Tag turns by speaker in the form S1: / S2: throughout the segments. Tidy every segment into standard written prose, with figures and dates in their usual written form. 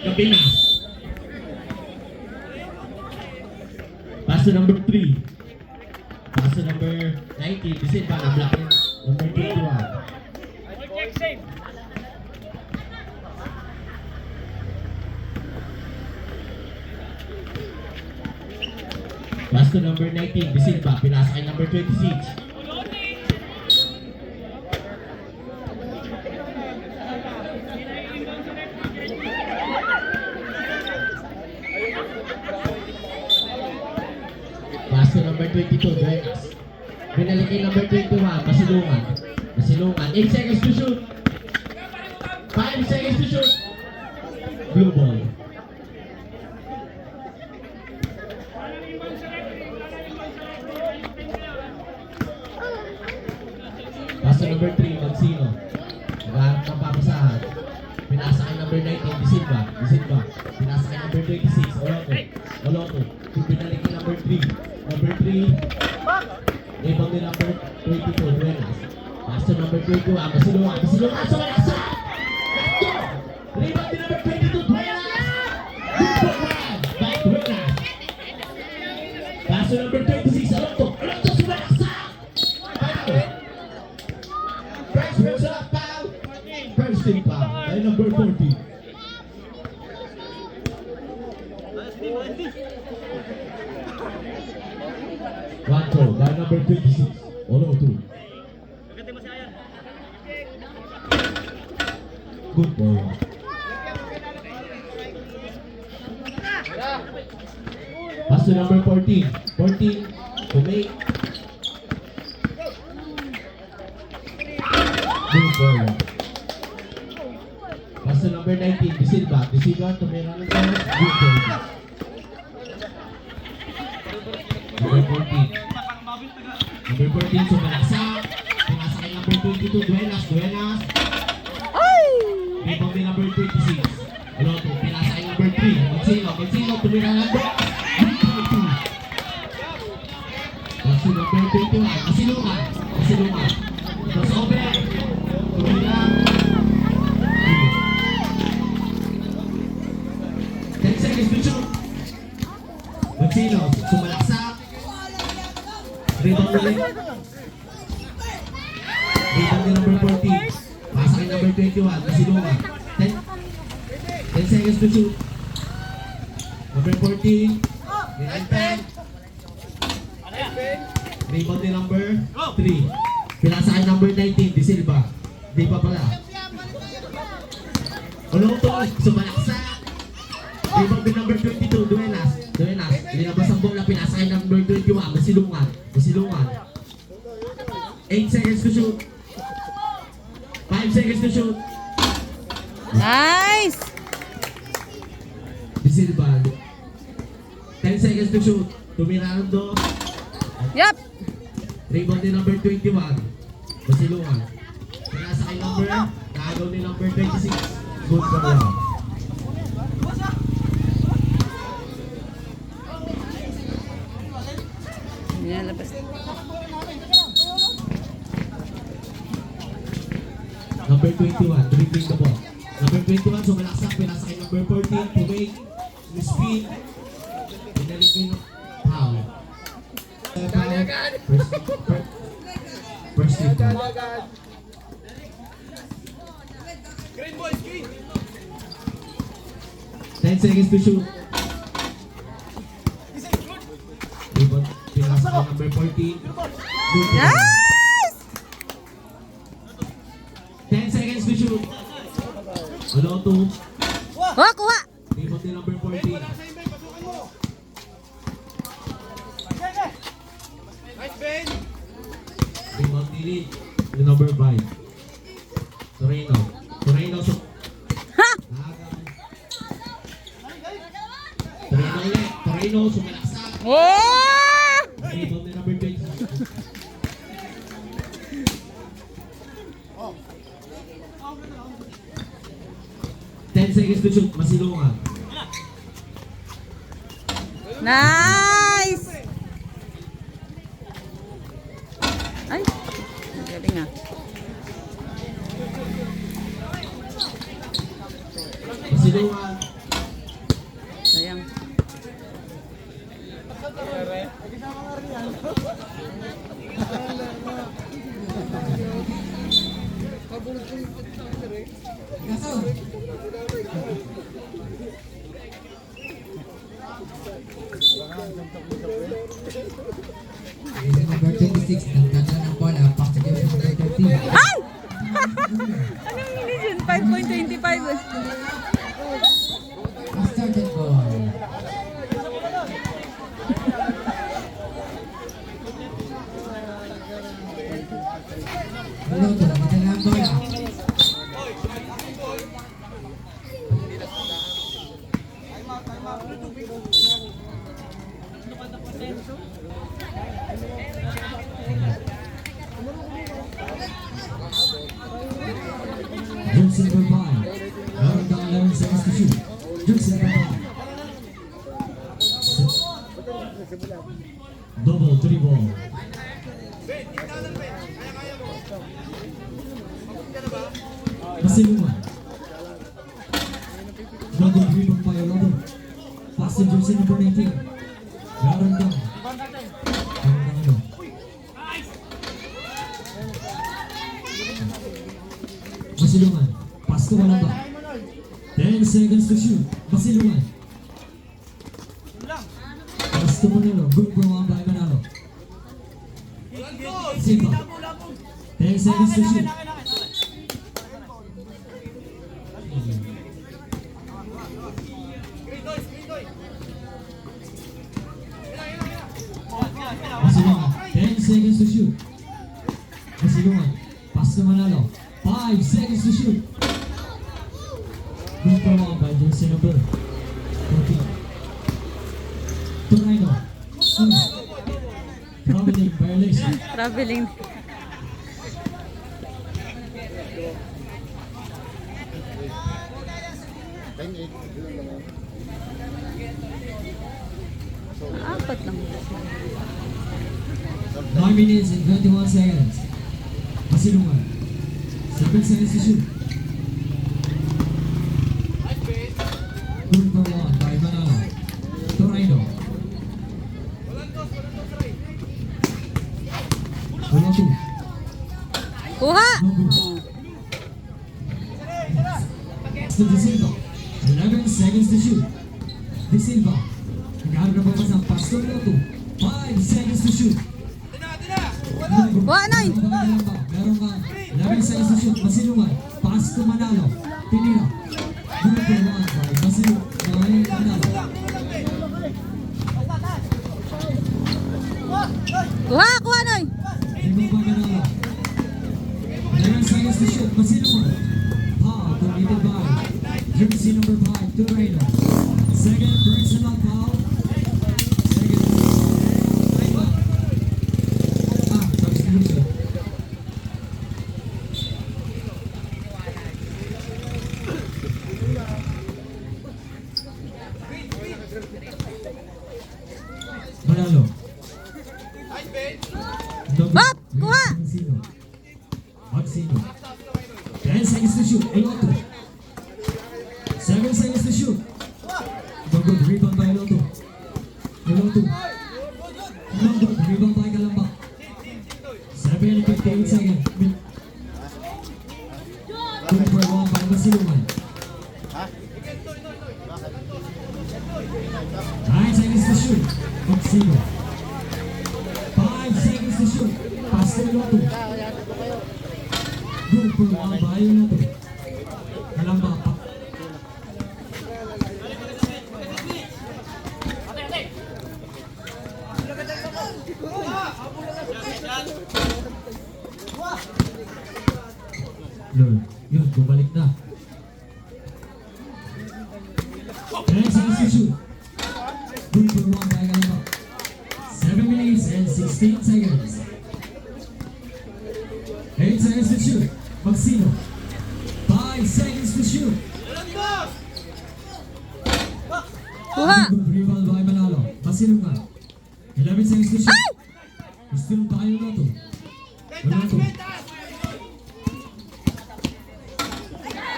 S1: Cabinas. Pass to number 3. Pass to number 90. Bisin pa, na-block yun. Number 21. Pass to number 19. Bisin pa, pinasa kay number 26. Pass to number 22, Duenas. Binalik kay number 21, Masilungan. Masilungan, 8 seconds to shoot. 5 seconds to shoot. Blue ball. Pass to number 3, Magsino. Naghahanap ng papasahan. Pinasa kay number 19, Bisinba. Bisinba. Pinasa kay number 26, Oloto. Oloto. Binalik kay number 3. Number 3, rebound din number 22, Duenas. Pass to number 21, Masilungan. Masilungan, sumalasa! Let's go! Rebound din number 22, Duenas! Good for one by Duenas. Pass to number 26, Oloto. Oloto, sumalasa! Foul! First personal foul. First team foul by number 40. One throw by number 26. Oloto. Good ball. Pass to number 14. 14 to make. Good ball. Pass to number 19. Bisilva. Bisilva to Miranda. Good ball. Number 14. Number 14, sumalaksa. Pinasa kay number 22, Duenas. Duenas. Rebound din number 26. Oloto. Pinasa kay number 3. Magsino. Magsino. Tumira number 22. Pass to number 21. Masilungan. Masilungan. Crossover. Tumira. 10 seconds to shoot. Magsino. Sumalaksa. Rebound ulit. Rebound din number 14. Pasa kay number 21. Masilungan. 10 seconds to shoot. Number 14. Rebound 10. Rebound din number 3. Pinasa kay number 19. Di Silva. Di pa pala. Oloto. Sumalaksa. Rebound din number 52. Duenas. Duenas. Linabas ang bola. Pinasa kay number 21. Masilungan. Masilungan. 8 seconds to shoot. 5 seconds to shoot.
S2: Nice!
S1: Bisilva. 10 seconds to shoot. Tumirando.
S2: Yup!
S1: Rebound din number 21. Masilungan. Pinasa kay number. Nakagaw ni number 26. Good for round.
S2: Yan, labas.
S1: Number 21, dribbling the ball. Number 21, sumalaksak, pinasa kay number 14, to make, spin, pinalik yung foul. First team foul.
S3: Green boys, green!
S1: 10 seconds to shoot. Rebound, pinasa kay number 14. Good ball.
S2: Nice!
S1: 10 seconds to shoot. Oloto.
S2: Oh, kuha!
S1: Rebound din number 14.
S3: Nice, Ben!
S1: Rebound din yung number 5. Toreno. Toreno.
S2: Ha!
S1: Toreno ulit. Toreno sumalaksak.
S2: Oh!
S1: Rebound din number 20.
S3: Oh.
S1: 10 seconds to shoot. Masilungan.
S2: Nice! Ay, galing ah.
S1: Masilungan.
S4: Number 26, nagdadala ng bola, pass to game number 13.
S2: Ay! Anong minutes yun? 5.25.
S4: A started ball. Luto, nagdadala ng bola.
S5: Johnson number 5. Meron kang 11 seconds to shoot. Johnson number 5. Double dribble. Masilungan. Double dribble by Rolando. Pass to Johnson number 19. Meron kang ano? Masilungan. Pass to Malamba. 10 seconds to shoot. Masilungan. Pass to Manalo. Good for one by Manalo. Silva. 10 seconds to shoot. Masilungan. 10 seconds to shoot. Masilungan. Pass to Manalo. 5 seconds to shoot. Good for one by Johnson number 14. Torino. Traveling violation.
S2: Traveling. Apat lang.
S5: 9 minutes and 21 seconds. Masilungan. 7 seconds to shoot. Good for one by Manalo. Torino. Wala two.
S2: Kuha!
S5: To De Silva. 11 seconds to shoot. De Silva. Nag-aaral na ba sa pass to Loto? 5 seconds to shoot.
S2: Kuha, Noy!
S5: Meron ka 11 seconds to shoot. Masilungan. Pass to Manalo. Tinira. Good for one by Masilungan. Manalo.
S2: Kuha, kuha, Noy!
S5: Lima by Manalo. 11 seconds to shoot. Masilungan. Foul committed by jersey number 5, Torino. Second personal foul. Second. Substitution. Manalo.
S2: Bop! Kuha!
S5: Magsino. 10 seconds to shoot. Eloto. 7 seconds to shoot. No good. Rebound by Eloto. Eloto. No good. Rebound by Kalamba. 7 and 58 seconds. Good for one by Masilungan. 9 seconds to shoot. Magsino. 5 seconds to shoot. Pass to Eloto. Good for one by Eloto. Kalamba. Lord, yun, bumalik na. 10 seconds to shoot. Good for one by Kalamba. 7 minutes and 16 seconds. 8 seconds to shoot. Magsino. 5 seconds to shoot.
S2: Kuha!
S5: Good rebound by Manalo. Masilungan. 11 seconds to shoot. Still tayo na to. Wala to.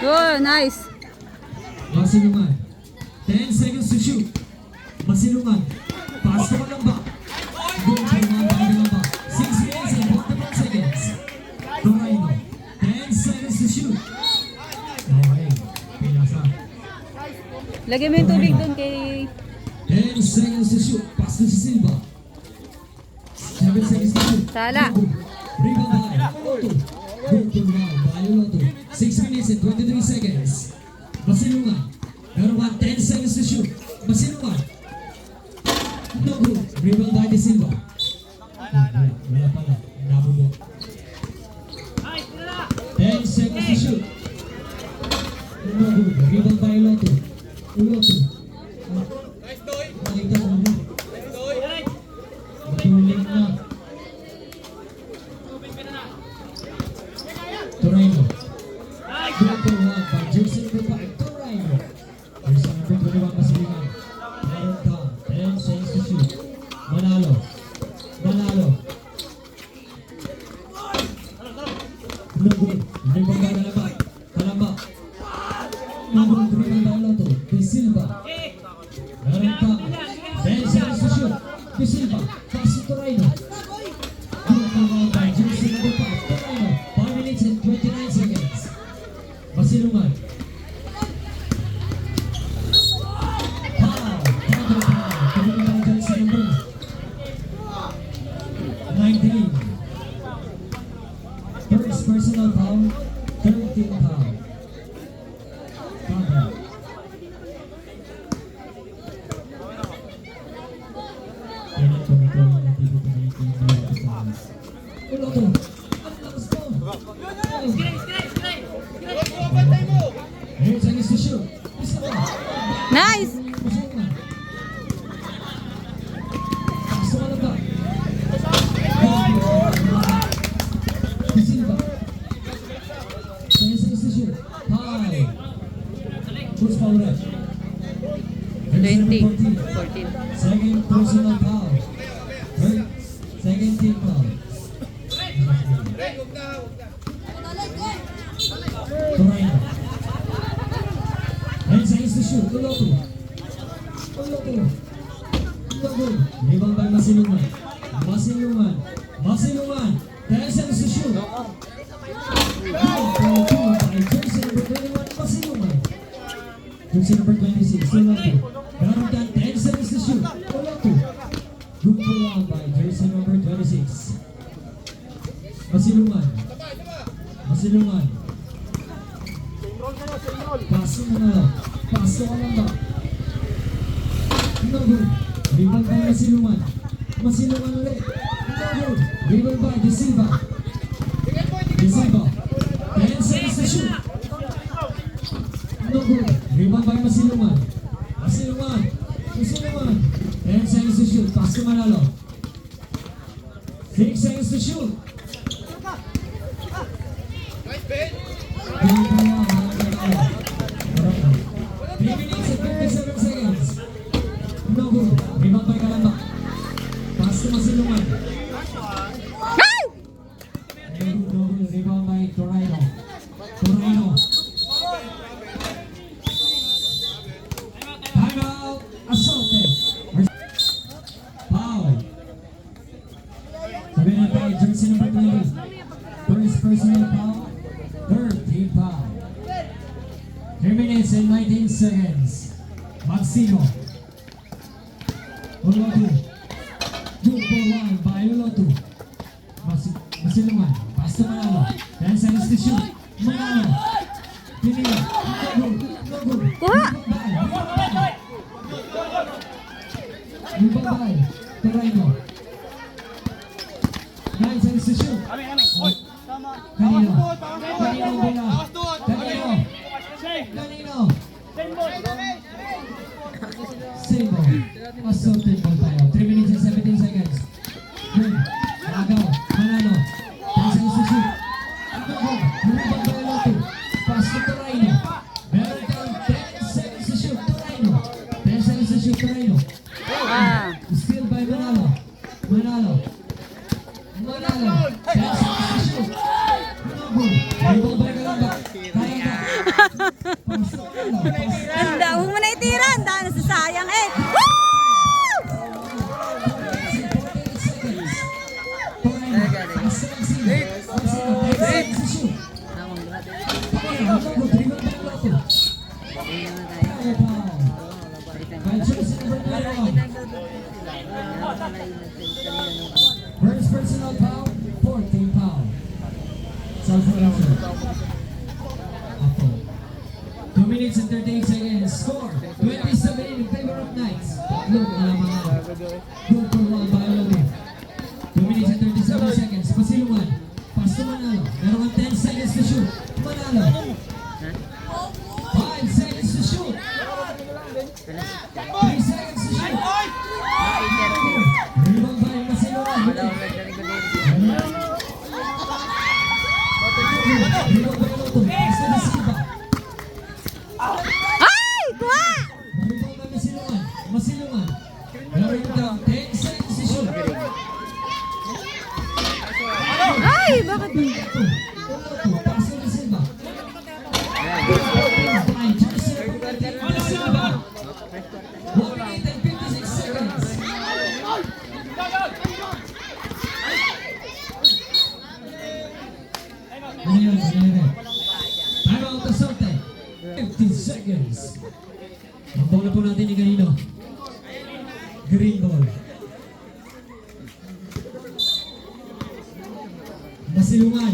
S2: Good, nice.
S5: Masilungan. 10 seconds to shoot. Masilungan. Pass to Malamba. Good for one by Malamba. 6 minutes and 41 seconds. Torino. 10 seconds to
S2: Lagyan mo yung tubig doon kay...
S5: 10 seconds to shoot. Pass to Silva. 7 seconds to shoot.
S2: Sala.
S5: Rebound by Lotto. Good to round by Lotto. 6 minutes and 23 seconds. Masilungan. Meron pa 10 seconds to shoot. Masilungan. No good. Rebound by De Silva. Wala pala. Nabubo. 10 seconds to shoot. No good. Rebound by Lotto. Lotto.
S3: Nice, Doy.
S5: Nakita ko mo.
S3: Doy.
S5: Matuling na. Torino. Good to round by jersey number 5. Torino. Jersey number 21 Basilican. Meron ka. 10 seconds to shoot. Manalo. Manalo. No good. Rebound by Kalamba. Kalamba. No good. Rebound by Lotto. De Silva. Meron ka. 10 seconds to shoot. De Silva. Pass to Torino. Good to round by jersey number 5. Torino. 5 minutes and 29 seconds. Masilungan. Foul. Counter foul. Committed by jersey number 19. First personal foul. 13 foul. Counter. Kailan tumitaw ang natibo pa rin yung mga kasama. Ulo to. Ang lakas mo.
S3: Bantay mo.
S5: Ayun, seconds to shoot. Isa pa.
S2: Nice!
S5: Masilungan. Pass to Kalamba. De Silva. 10 seconds to shoot. Foul. Bruce Paulette.
S2: 20.
S5: 14.
S2: 14.
S5: Second personal foul. Third, second team foul.
S3: Ren, huwag na, huwag na.
S5: Torino. 10 seconds to shoot. Uloto. Uloto. Uloto. Rebound by Masilungan. Masilungan. Masilungan. 10 seconds to shoot. By jersey number 21, Masilungan. Jersey number 26, Uloto. Meron ka 10 seconds to shoot. Uloto. Good for one by jersey number 26. Masilungan. Masilungan. Paso na na. Paso ka lang ba? No good. Rebound by Masilungan. Masilungan ulit. No good. Rebound by De Silva. De Silva. 10 seconds to shoot. No good. Rebound by Masilungan. Masilungan. Masilungan. 10 seconds to shoot. Pass to Manalo. 6 seconds to shoot.
S3: Nice, Ben.
S5: 3 minutes and 57 seconds. No good. Rebound by Kalamba. Pass to Masilungan.
S2: Ay!
S5: No good. Rebound by Torino. Torino. Timeout. Assaulted. Foul. Sabi natin, jersey number 20. First personal foul. Third team foul. 3 minutes and 19 seconds. Maximo. Uloto. Good for one by Uloto. Masilungan. Pass to Manalo. 10 seconds to shoot. Manalo. Pinila. No good. No good.
S2: Kuha!
S5: Rebound by Torino. 9 seconds to shoot. Kanino? Kanino bola? Kanino? Kanino? Same ball. Assaulted ball tayo. 3 minutes and 17 seconds. Good. Agaw. Manalo. 10 seconds to shoot. Agaw. Rebound by Lotto. Pass to Torino. Meron kang 10 seconds to shoot. Torino. 10 seconds to shoot. Torino.
S2: Ah.
S5: Still by Manalo. Manalo. Manalo. 10 seconds to shoot. No good. Rebound by Kalamba. Kalamba. Pass to Kalamba.
S2: Handa, huwag mo na itira. Handa, nasasayang eh. Woo!
S5: Torino. First personal foul, 14 foul. Self-inflicted. Apo. 2 minutes and 38 seconds. Score, 27 in favor of Knights. Look, alamangan. Good for one by Lobo. 2 minutes and 37 seconds. Pasilungan. Pass to Manalo. Meron kang 10 seconds to shoot. Manalo. 5 seconds to shoot. 3 seconds to shoot. Rebound by Pasilungan. Rebound by Lobo. Pass to Silva.
S2: Ay! Kuha!
S5: Rebound by Masilungan. Masilungan. Meron kang 10 seconds to shoot.
S2: Ay! Bakit?
S5: Pass to Silva. 1 minute and 56 seconds. Ayan. Time out assaulted. 50 seconds. Ang bola po natin ni kanino? Green ball. Masilungan.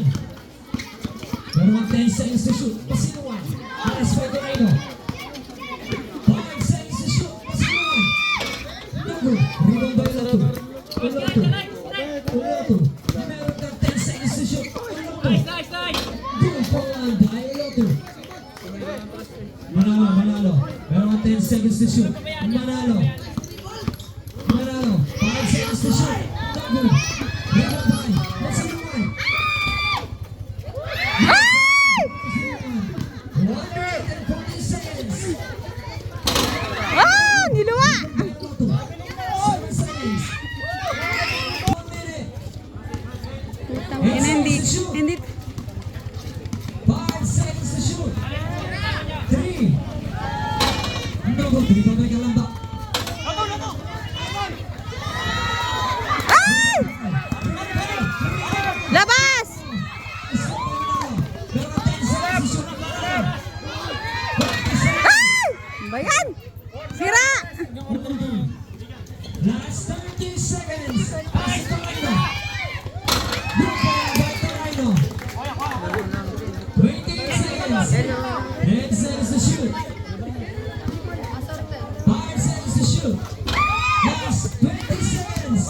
S5: Meron kang 10 seconds to shoot. Masilungan. Alas pa ito kanino? 5 seconds to shoot. Masilungan. Number. Rebound by Loto. Loto. Loto. Meron kang 10 seconds to shoot. Loto. Good for one by Loto. Manalo. Meron kang 10 seconds to shoot. Manalo. 5 seconds to shoot. Loto. Rebound by Masilungan.
S2: Ay!
S5: 1 minute and 40 seconds.
S2: Ah! Niluwa!
S5: 7 seconds. 1 minute.
S2: Hindi.
S5: 5 seconds to shoot. 3. No go. Dito may kalamba.
S2: Ay! Labas!
S5: Meron ka 10 seconds to shoot. 20 seconds.
S2: Ay! Bayan! Sira!
S5: Last 30 seconds. Pass to Rhino. Good ball by Rhino. 28 seconds. 10 seconds to shoot. 5 seconds to shoot. Last 20 seconds.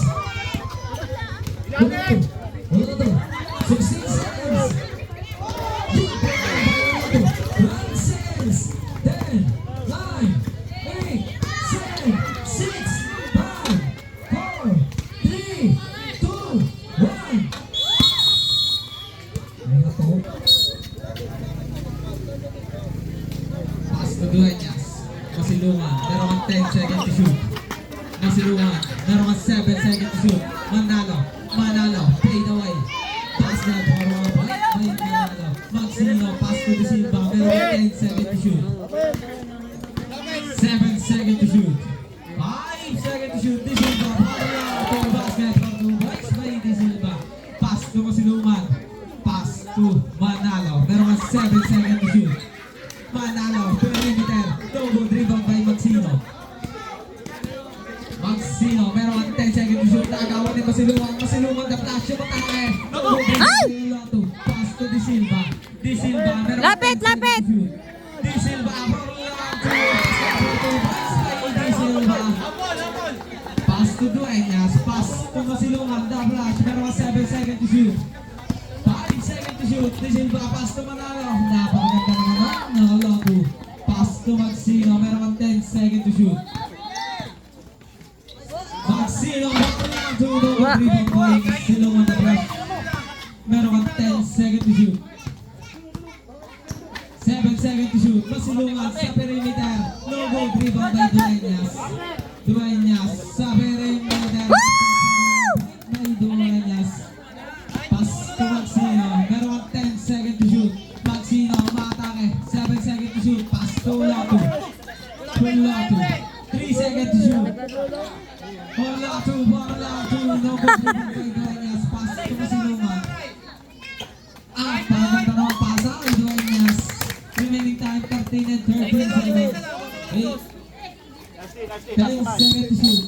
S5: Oloto. 16 seconds. Good ball by Oloto. 12 seconds. 10, 9, 8, 7, 6, 5, 4, 3, 2, 1. Ayan po. Pass to Dueñas. Masilungan. Meron kang 10 seconds to shoot. Masilungan. Meron kang 7 seconds to shoot. Manalo. Fade away. Pass na. Meron kang balik. Manalo. Magsino. Pass to De Silva. Meron kang 10 seconds to shoot. 7 seconds to shoot. 5 seconds to shoot. De Silva. Para to basket. Para to boys by De Silva. Pass to Masilungan. Pass to Manalo. Meron kang 7 seconds to shoot. Manalo. Perimeter. Double dribble by Magsino. Meron kang 10 seconds to shoot. Nakagawa ni Masilungan. The flash. Yung matake. Double dribble. Pass to De Silva. De Silva. Meron kang 10
S2: Lapit,
S5: seconds
S2: lapit.
S5: to shoot. De Silva. Pass to Dueñas. Pass to Masilungan. The flash. Meron kang 7 seconds to shoot. 5 seconds to shoot. De Silva. Pass to Manalo. Napakaganda naman. Loto. Pass to Magsino. Meron kang 10 seconds to shoot. Magsino. Double dribble by Masilungan. The flash. Meron kang 10 seconds to shoot. 7 seconds to shoot. Masilungan sa perimeter. No goal dribble by Dueñas. Dueñas sa perimeter. By Dueñas. Pass to Magsino. Meron kang 10 seconds to shoot. Magsino umatake. 7 seconds to shoot. Pass to Loto. 3 seconds to shoot. Loto. No goal dribble by Dueñas. Pass to Masilungan. Paganda naman pasa kay Dueñas. Remaining time 13 and 13 seconds. 8, 10 seconds to shoot.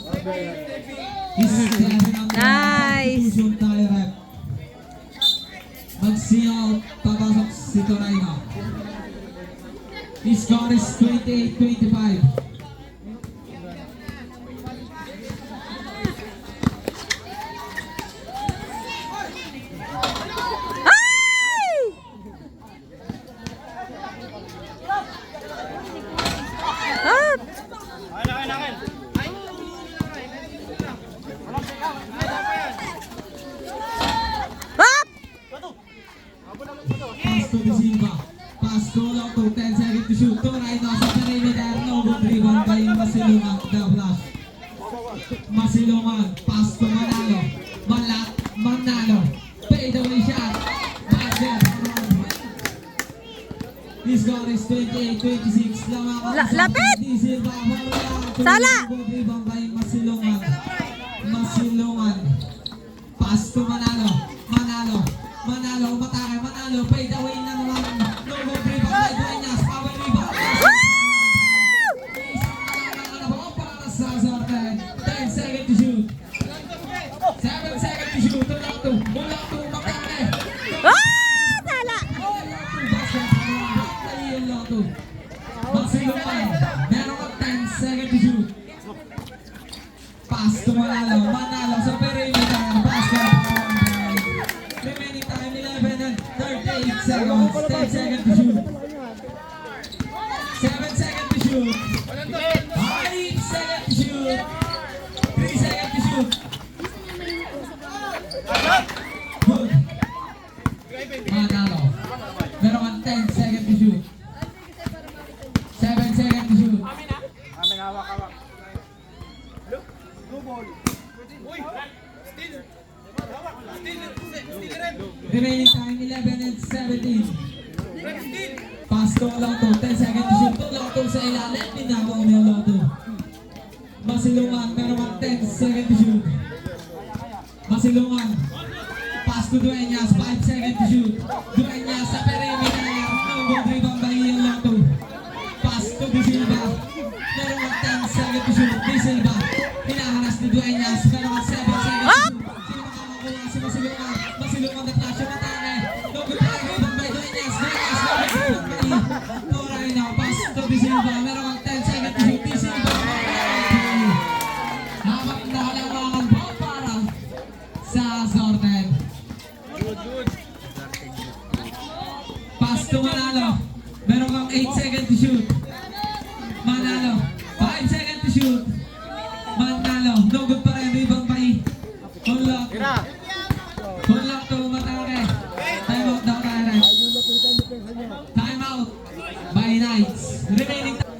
S5: Is 7 on the
S2: Nice.
S5: shoot tayo, rep. Mag-see out, papasok si Torayno. His score is 28-25.
S2: Ay! Ah! Up!
S5: Pass to De Silva. Pass to Lotto. 10 seconds to shoot. Torayno sa perimeter. No good rebound by Masilungan. The flash. Masilungan. Pass to Manalo. Manalo. Fade away shot. Basket. His score is 28-26.
S2: Lapit!
S5: De Silva.
S2: Sala!
S5: No good rebound by Masilungan. Pass to Manalo. Umatake. Manalo. Fade away na naman. No good rebound by Dueñas. Power rebound. Para sa Sorten. 10 seconds to shoot. 7 seconds to shoot. Lotto. Umatake.
S2: Ah! Sala!
S5: Lotto. Masilungan. Meron ka 10 seconds to shoot. Pass to Manalo sa perimeter. Basket. Remaining time 11 and 38 seconds. 10 seconds to shoot. 7 seconds to shoot. 5 seconds to shoot. 3 seconds to shoot. Good. Manalo. Meron kang 10 seconds to shoot. 7 seconds to shoot. Remaining time 11 and 17. Pass to Lotto. 10 seconds to shoot. Lotto sa ilalim. Pinakaw niya Lotto. Masilungan. Meron kang 10 seconds to shoot. Masilungan. Pass to Dueñas. 5 seconds to shoot. Dueñas sa perimeter. No good rebound by Lotto. Pass to De Silva. Meron kang 10 seconds to shoot. De Silva. Hinaharas ni Dueñas. Meron kang 7 seconds to shoot. Sino makakuha? Masilungan na flash yung atake. No good rebound by Dueñas. Torayno. Pass to De Silva. Meron kang 10 seconds to shoot. De Silva. Habang nakalamangan po para sa Sorten. Pass to Manalo. Meron kang 8 seconds to shoot. Manalo. 5 seconds to shoot. Manalo. No good pa rin. Rebound by Hulak. Hulak to umatake. Time out daw tayo. Time out by Knights. Remaining time.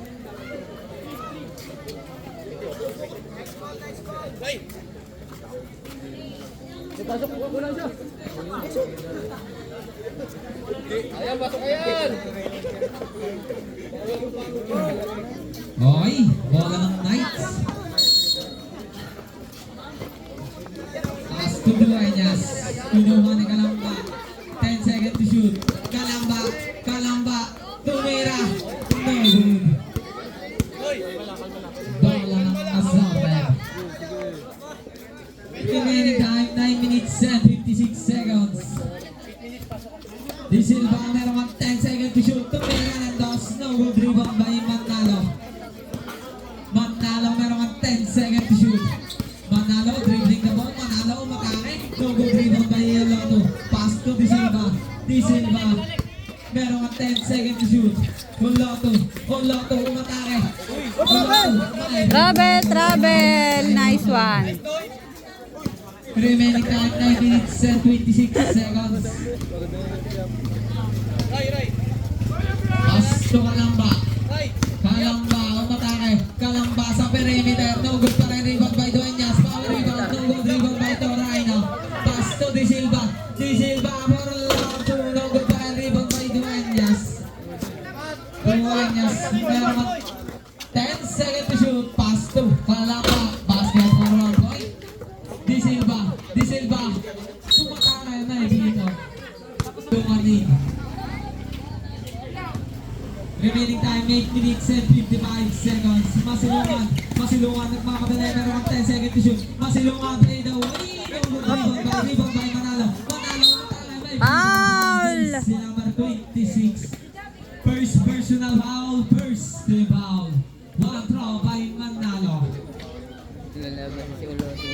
S3: Ayan, pasok ayan.
S5: Okay, bola ng Knights. Pass to Dueñas. Kinuha ni Kalamba. 10 seconds to shoot. Kalamba. Tumira. No good. Bola ng Sorten. Remaining time 9 minutes and 56 seconds. De Silva, meron kang 10 seconds to shoot. Tumira ng dos. No good rebound by Manalo. Meron kang 10 seconds to shoot. Manalo, dribbling the ball. Manalo, umatake. No good rebound by Lotto. Pass to De Silva. Meron kang 10 seconds to shoot. Lotto, umatake.
S2: Trouble! Nice one.
S5: Remaining time 9 minutes and 26 seconds.
S3: Ray.
S5: Pass to Kalamba.
S3: Ray.
S5: Umatake. Kalamba sa perimeter. No good pa rin. Rebound by Dueñas. Power rebound. No good rebound by Torayno. Pass to De Silva. For Lotto. No good pa rin. Rebound by Dueñas. Meron kang 10 seconds to shoot. Pass to Kalamba. Basket for one point. De Silva. Sumatake na dito. Tumarin. Remaining time 8 minutes and 55 seconds. seconds. Masilungan, nagmamadali, meron kang 10 seconds to shoot. Masilungan, fade away. Rebound by Manalo.
S2: Foul!
S5: Si number 26. First personal foul, first team foul. One throw by Manalo.
S3: Lalaban si Oloto.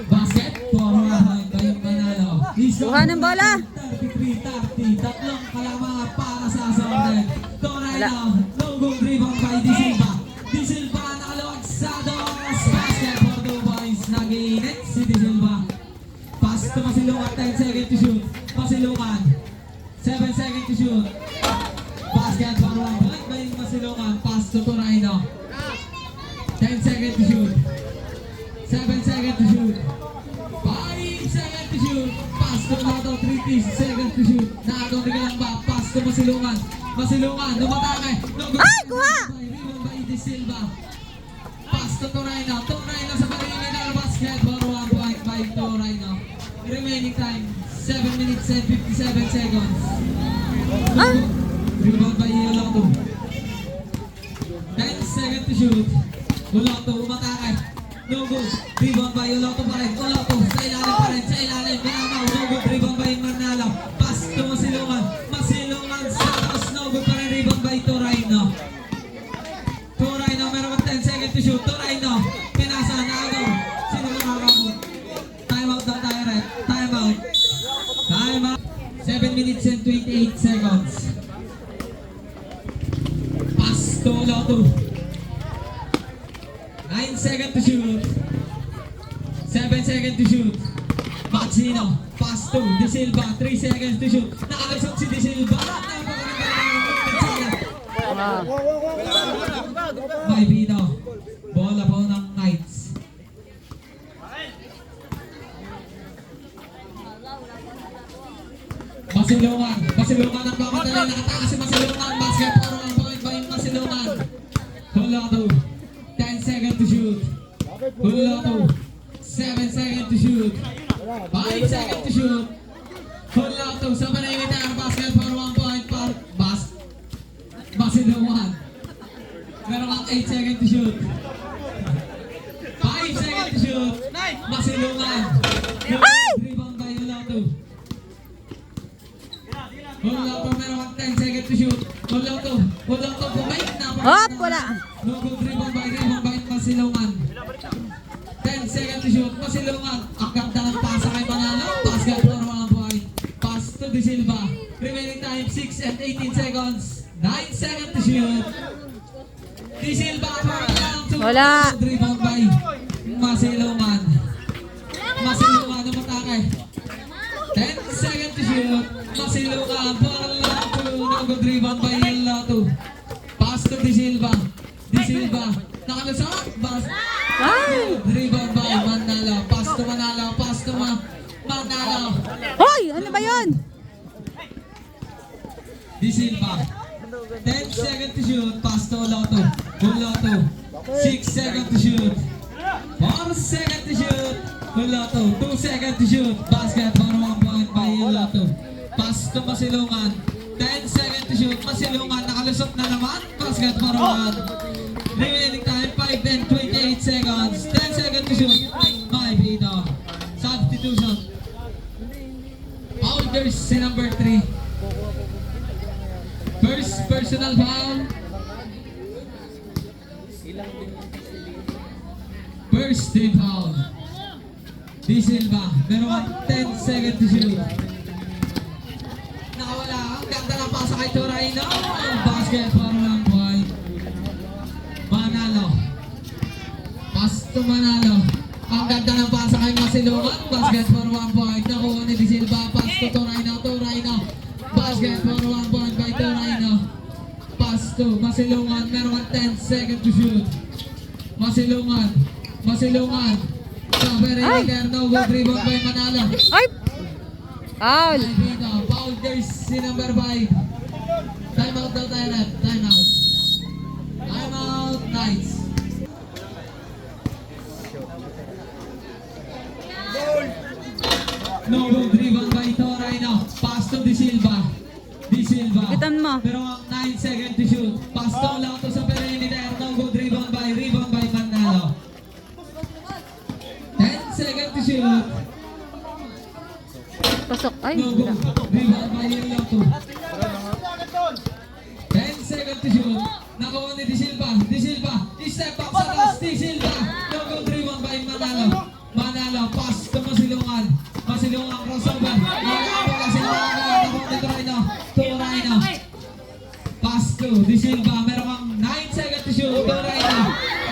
S5: Basket for one by Manalo.
S2: Kuha ng bola.
S5: 33-30. Tatlong kalamangan para sa Sorted. Torino. No good rebound by Di Silva. Di Silva nakalawag sa dos. Basket for 2 points. Nag-iinit si Di Silva. Pass to Masilungan. 10 seconds to shoot. Masilungan. 7 seconds to shoot. Basket for 1 point by Masilungan. Pass to Torino. 10 seconds to shoot. 7 seconds to shoot. 5 seconds to shoot. Pass to Nato. 3 seconds to shoot. Nato, hindi ka lang ba? Pass to Masilungan. Masilungan, lumatake.
S2: Ay, kuha!
S5: Rebound by Di Silva. Pass to Torino. Torino sa pag-iinit. Basket for 1 point by Torino. Remaining time, 7 minutes and 57 seconds.
S2: Ah!
S5: Rebound by Oloto. 10 seconds to shoot. Oloto, umatake. No good. Rebound by Oloto pa rin. Oloto, sa ilalim pa rin. Sa ilalim. Minamaw. No good. Rebound by Manalo. Pass to Masilungan. Masilungan sa taas. No good pa rin. Rebound by Torino. Torino, meron kang 10 seconds to shoot. Torino, pinasa na ano. Sino makakabot? Time out daw tayo, Red. Time out. Time out. 7 minutes and 28 seconds. Pass to Oloto. 9 seconds to shoot. 7 seconds to shoot. Mazzino. Pass to Di Silva. 3 seconds to shoot. Nakalisot si Di Silva. May Vito. Bola po ng Knights. Masilungan. Masilungan ang pamadali. Nakatakas si Masilungan. Basket for 1 point by Masilungan. Oloto. 10 seconds to shoot. Oloto. 7 seconds to shoot. 5 seconds to shoot. Oloto. Sa panayimitan. Basket for 1 point. Masilungan. Meron kang 8 seconds to shoot. 5 seconds to shoot. Masilungan.
S2: Ay!
S5: Rebound by Oloto. Oloto, meron kang 10 seconds to shoot. Oloto, bumait na.
S2: Hop, wala.
S5: No good. Rebound by Masilungan. 10 seconds to shoot. Masilungan. Ang ganda ng pasa kay Manalo. Basket for 1 point. Pass to Di Silva. Remaining time 6 and 18 seconds. 9 seconds to shoot. Di Silva for down to
S2: Wala.
S5: rebound by Masilungan. Masilungan umatake. 10 seconds to shoot. Masilungan for down to no good rebound by Oloto. Pass to Di Silva. Di Silva. Nakalusot.
S2: Ay!
S5: Rebound by Manalo. Pass to Manalo. Pass to Manalo.
S2: Hoy! Ano ba yun?
S5: Di Silva. 10 seconds to shoot. Pass to Oloto. Oloto. 6 seconds to shoot. 4 seconds to shoot. Oloto. 2 seconds to shoot. Basket for 1 point by Oloto. Pass to Masilungan. 10 seconds to shoot. Masilungan. Nakalusot na naman. Basket for 1. Remaining time 5 and 28 seconds. 10 seconds to shoot. May Vito. Substitution. Outers si number 3. First personal foul. First team foul. Di Silva. Meron kang 10 seconds to shoot. Nakawala. Ang ganda ng pasa kay Torino. Basket for 1 point. Manalo. Pass to Manalo. Ang ganda ng pasa kay Masilungan. Basket for 1 point. Nakuha ni Di Silva. Pass to Torino. Torino. Basket for 1 point by Torino. Pass to Masilungan. Meron kang 10 seconds to shoot. Masilungan. Masilungan. Sa perimeter. No good rebound by Manalo.
S2: Ay! Foul!
S5: Foul there's si number 5. Time out daw tayo, Red. Time out. Time out. Nice. No good rebound by Torino. Pass to Di Silva. Silva. Di Silva.
S2: Ikutan mo.
S5: Pero ang 9 seconds to shoot. Pass to lang to sa perimeter. No good. Rebound by Manalo. 10 seconds to shoot.
S2: Pasok. Ay,
S5: No good. Rebound by Yelato. 10 seconds to shoot. Nakuha ni Di Silva. Di Silva. Step back sa taas. Di Silva. No good. Rebound by Manalo. Manalo. Pass to Masilungan. Masilungan crossover. Nakuha ni Torino. Torino. Pass to Di Silva. Meron kang 9 seconds to shoot. Torino.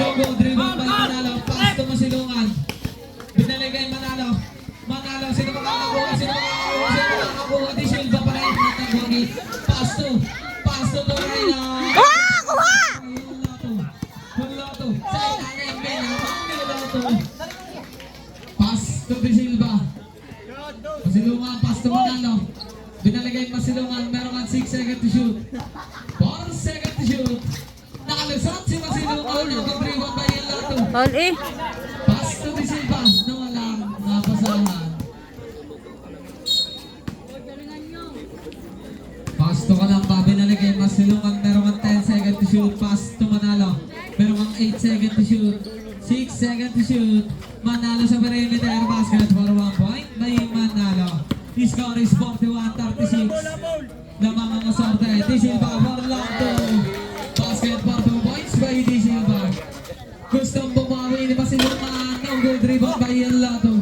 S5: No good. Rebound by Manalo. Pass to Masilungan. Binaligay Manalo. Manalo. Sino makakakuha? Sino makakakuha? Sino makakakuha? Di Silva pa rin. Pass to Torino.
S2: kuha!
S5: Pulato. Sa ilalim. Pulato. Pass to Di Silva. Masilungan. Pass to Manalo. Binaligay Masilungan. Meron kang 6 seconds to shoot. 4 seconds to shoot. Nakalusot si Masilungan. Nakapag-rebound by Yelato.
S2: Foul eh.
S5: Pass to Di Silva. Nawalang napasahan. Pass to ka lang ba? Binaligay Masilungan. Meron kang 10 seconds to shoot. Pass to Manalo. Meron kang 8 seconds to shoot. 6 seconds to shoot. Manalo sa perimeter. Basket for 1 point by Manalo. His score is 41-36. Lamang ang sorte. Di Silva for long 2. Basket for 2 points by Di Silva. Gustong bumawi ni Masilungan. No good. Rebound by Yelato.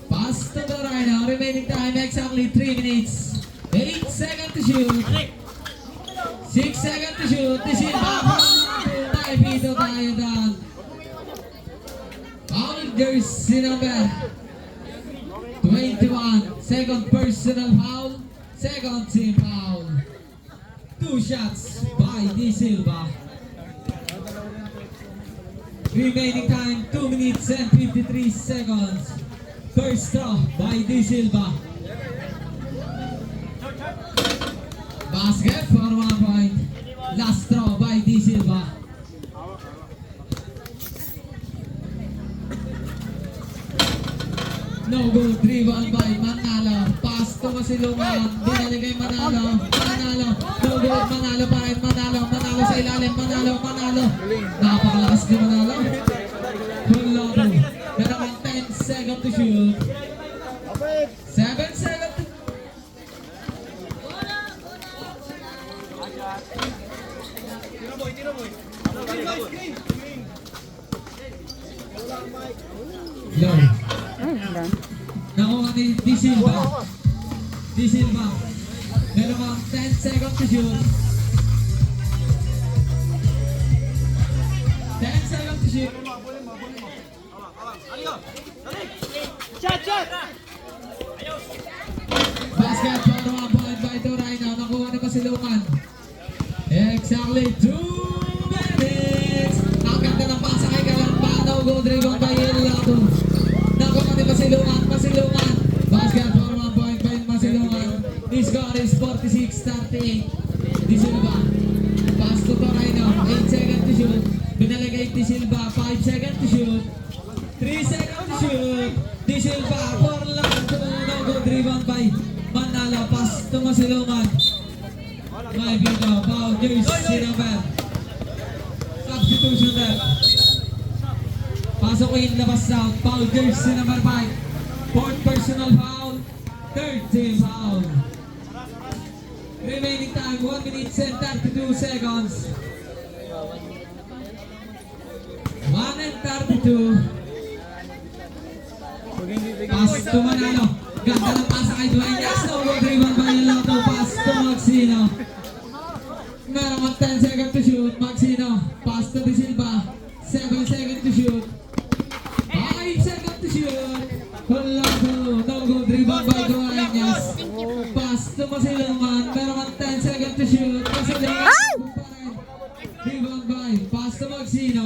S5: Pass to Torino. Remaining time exactly 3 minutes. 8 seconds to shoot. 6 seconds to shoot. Di Silva for long 2. Naipito tayo doon. Foul jersey number 21. Second personal foul. Second team foul. 2 shots by Di Silva. Remaining time 2 minutes and 53 seconds. First throw by Di Silva. Basket for 1 point. Last throw by Di Silva. No good. Rebound by Manalo. Pass to Masilungan. Binaligay Manalo. Manalo. No good. Manalo pa rin. Manalo. Manalo sa ilalim. Manalo. Manalo. Napakalakas ni Manalo. Pulato. Meron kang 10 seconds to shoot. 7 seconds to... Low.
S2: Ay, wala.
S5: Nakuha ni Di Silva. Di Silva. Meron kang 10 seconds to shoot. 10 seconds to shoot. Basket for 1 point by Torino. Nakuha ni Masilungan. Exactly 2 minutes. Ang ganda ng pasa kay Galambano. Good rebound by Yelato. Nakuha ni Masilungan. Masilungan. Basket for 1 point by Masilungan. His score is 46-38. Di Silva. Pass to Torino. 8 seconds to shoot. Binaligay Di Silva. 5 seconds to shoot. 3 seconds to shoot. Di Silva. 4 lang. No good rebound by Manalo. Pass to Masilungan. May bito. Foul jersey number. Substitution there. Pasok in, labas out. Foul jersey number 5. Fourth personal foul. Third team foul. Remaining time 1 minute and 32 seconds. 1 and 32. Pass to Manalo. Ganda ng pasa kay Dueñas. No good rebound by Yelato. Pass to Maxino. Meron kang 10 seconds to shoot. Maxino. Pass to Di Silva. 7 seconds to shoot. 5 seconds to shoot. Hulato. No good rebound by Dueñas. Pass to Masilungan. Meron kang 10 seconds to shoot. Masilungan. Rebound by. Pass to Maxino.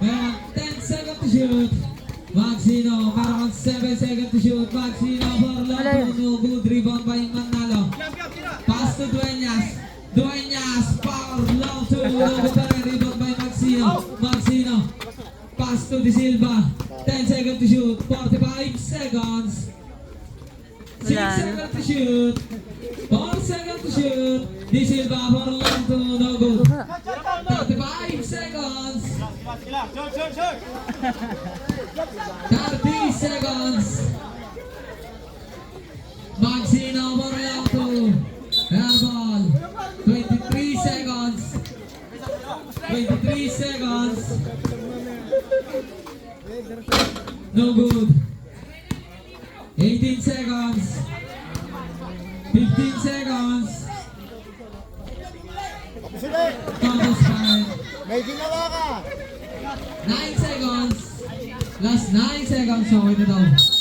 S5: Meron kang 10 seconds to shoot. Maxino. Meron kang 7 seconds to shoot. Maxino for Loto. No good rebound by Manalo. Pass to Dueñas. Dueñas. Power. Loto. No good rebound by Maxino. Maxino. Pass to Di Silva. 10 seconds to shoot. 45 seconds. 6
S2: Wala.
S5: seconds to shoot. 4 seconds to shoot. Di Silva for long to no good. 35 seconds. 30 seconds. Magsino for long to airball. 23 seconds. 23 seconds. No good. 18 seconds. 15 seconds. Campus fine.
S6: May ginawa ka!
S5: 9 seconds. Last 9 seconds. So, ito daw.